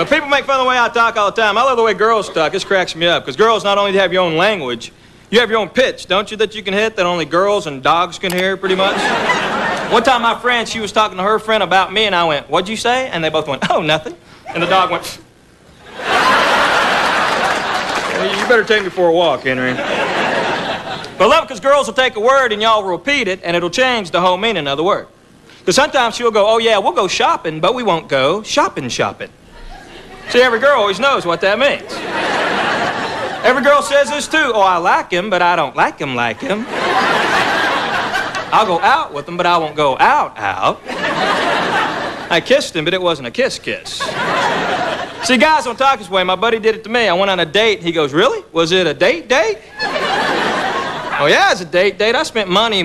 Now, people make fun of the way I talk all the time. I love the way girls talk. This cracks me up, because girls not only have your own language, you have your own pitch, don't you, that you can hit that only girls and dogs can hear, pretty much? One time, my friend, she was talking to her friend about me, and I went, "What'd you say?" And they both went, "Oh, nothing." And the dog went, "Well, you better take me for a walk, Henry." But I love it because girls will take a word and y'all will repeat it, and it'll change the whole meaning of the word. Because sometimes she'll go, "Oh, yeah, we'll go shopping, but we won't go shopping. See, every girl always knows what that means. Every girl says this, too. "Oh, I like him, but I don't like him like him. I'll go out with him, but I won't go out. I kissed him, but it wasn't a kiss. See, guys don't talk this way. My buddy did it to me. I went on a date, and he goes, "Really? Was it a date? "Oh, yeah, it's a date. I spent money.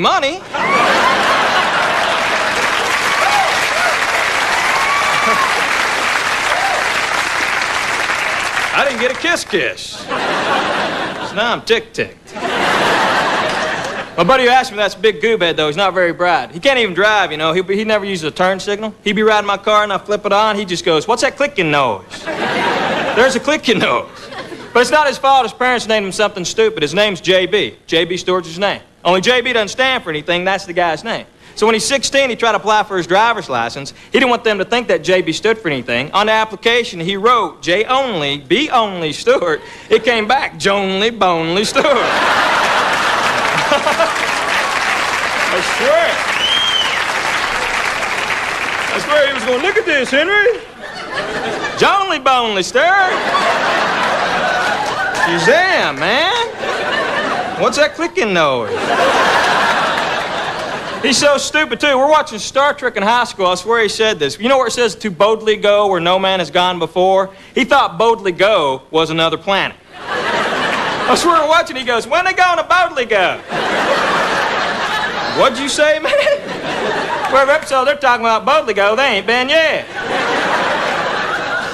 I didn't get a kiss. So now I'm ticked. My buddy who asked me that's a big goob head, though. He's not very bright. He can't even drive, you know. He never uses a turn signal. He'd be riding my car, and I flip it on. He just goes, "What's that clicking noise?" There's a clicking noise. But it's not his fault. His parents named him something stupid. His name's JB. JB Stewart's his name. Only JB doesn't stand for anything. That's the guy's name. So when he's 16, he tried to apply for his driver's license. He didn't want them to think that JB stood for anything. On the application, he wrote J only, B only, Stewart. It came back, Jonely, Bonely, Stewart. I swear he was going, "Look at this, Henry. Jonely, Bonely, Stewart. Shazam, man. What's that clicking noise?" He's so stupid, too. We're watching Star Trek in high school. I swear he said this. You know where it says, "To boldly go where no man has gone before"? He thought boldly go was another planet. I swear we're watching, he goes, "When they going to boldly go?" What'd you say, man? Whatever episode they're talking about boldly go, they ain't been yet.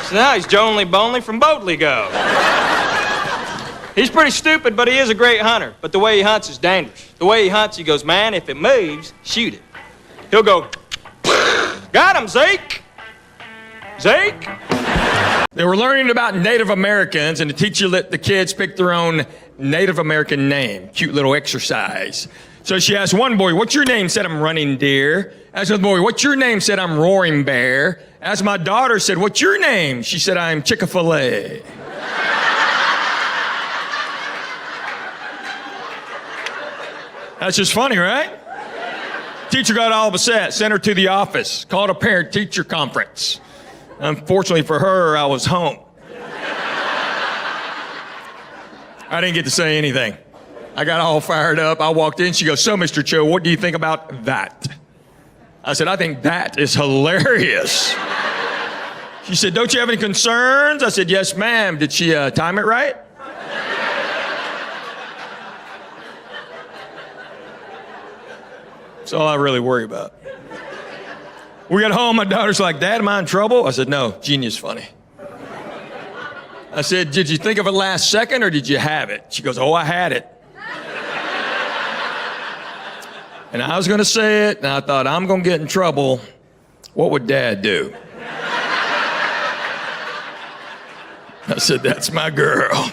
So now he's Jonely Bonely from Boldly Go. He's pretty stupid, but he is a great hunter. But the way he hunts is dangerous. The way he hunts, he goes, "Man, if it moves, shoot it." He'll go, "Got him, Zeke. Zeke." They were learning about Native Americans, and the teacher let the kids pick their own Native American name. Cute little exercise. So she asked one boy, "What's your name?" Said, "I'm Running Deer." Asked another boy, "What's your name?" Said, "I'm Roaring Bear." Asked my daughter, said, "What's your name?" She said, "I'm Chick-fil-A." That's just funny, right? Teacher got all upset, sent her to the office, called a parent-teacher conference. Unfortunately for her, I was home. I didn't get to say anything. I got all fired up. I walked in. She goes, "So, Mr. Cho, what do you think about that?" I said, "I think that is hilarious." She said, "Don't you have any concerns?" I said, "Yes, ma'am." Did she time it right? That's all I really worry about. We got home, my daughter's like, "Dad, am I in trouble?" I said, "No, genius funny." I said, "Did you think of it last second or did you have it?" She goes, "Oh, I had it." And I was going to say it, and I thought, I'm going to get in trouble. What would Dad do? I said, "That's my girl."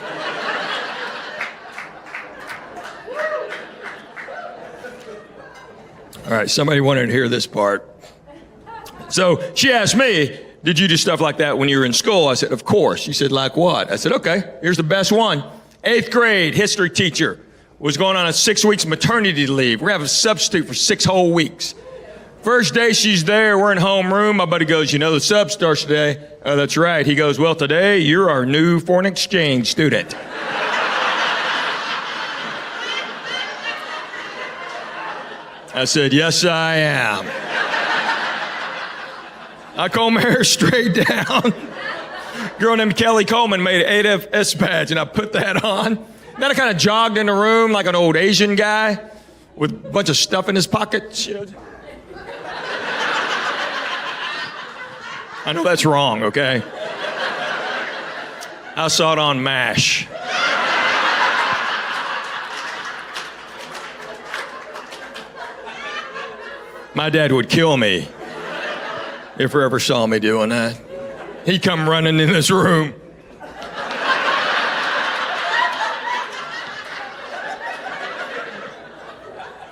All right, somebody wanted to hear this part. So she asked me, "Did you do stuff like that when you were in school?" I said, "Of course." She said, "Like what?" I said, "Okay, here's the best one. 8th grade history teacher was going on a 6 weeks maternity leave. We're having a substitute for 6 whole weeks. First day she's there, we're in homeroom. My buddy goes, "You know, the sub starts today." "Oh, that's right." He goes, "Well, today you're our new foreign exchange student." I said, "Yes, I am." I comb my hair straight down. Girl named Kelly Coleman made an 8FS badge, and I put that on. Then I kind of jogged in the room like an old Asian guy with a bunch of stuff in his pockets. I know that's wrong, okay? I saw it on MASH. My dad would kill me if he ever saw me doing that. he come running in this room.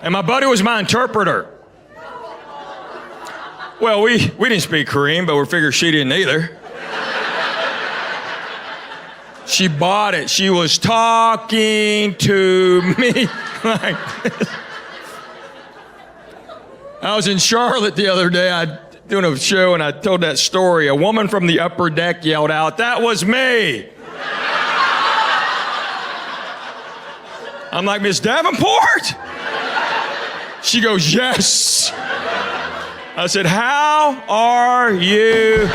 And my buddy was my interpreter. Well, we didn't speak Korean, but we figured she didn't either. She bought it. She was talking to me like this. I was in Charlotte the other day, doing a show, and I told that story. A woman from the upper deck yelled out, "That was me!" I'm like, "Miss Davenport?" She goes, "Yes." I said, "How are you?"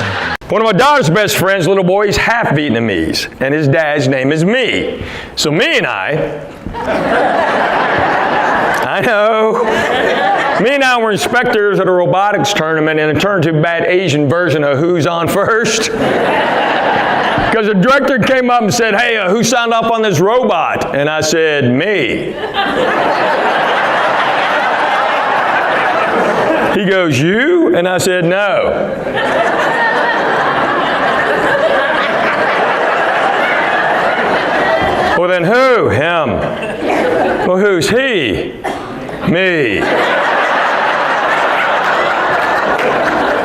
One of my daughter's best friends, little boy, he's half Vietnamese, and his dad's name is Me. So me and I know, me and I were inspectors at a robotics tournament, and it turned to a bad Asian version of Who's On First. Because the director came up and said, "Hey, who signed up on this robot?" And I said, "Me." He goes, "You?" And I said, "No." Well, then who? Him. Well, who's he? Me.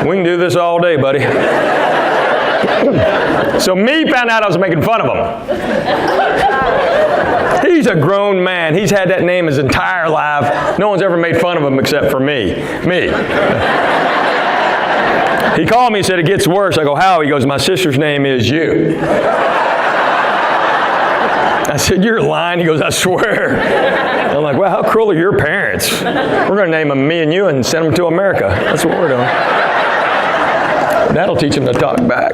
We can do this all day, buddy. So Me found out I was making fun of him. He's a grown man. He's had that name his entire life. No one's ever made fun of him except for me. Me. He called me and said, "It gets worse." I go, "How?" He goes, "My sister's name is you." I said, "You're lying." He goes, "I swear." I'm like, "Well, how cruel are your parents? We're going to name them Me and You and send them to America." That's what we're doing. That'll teach them to talk back.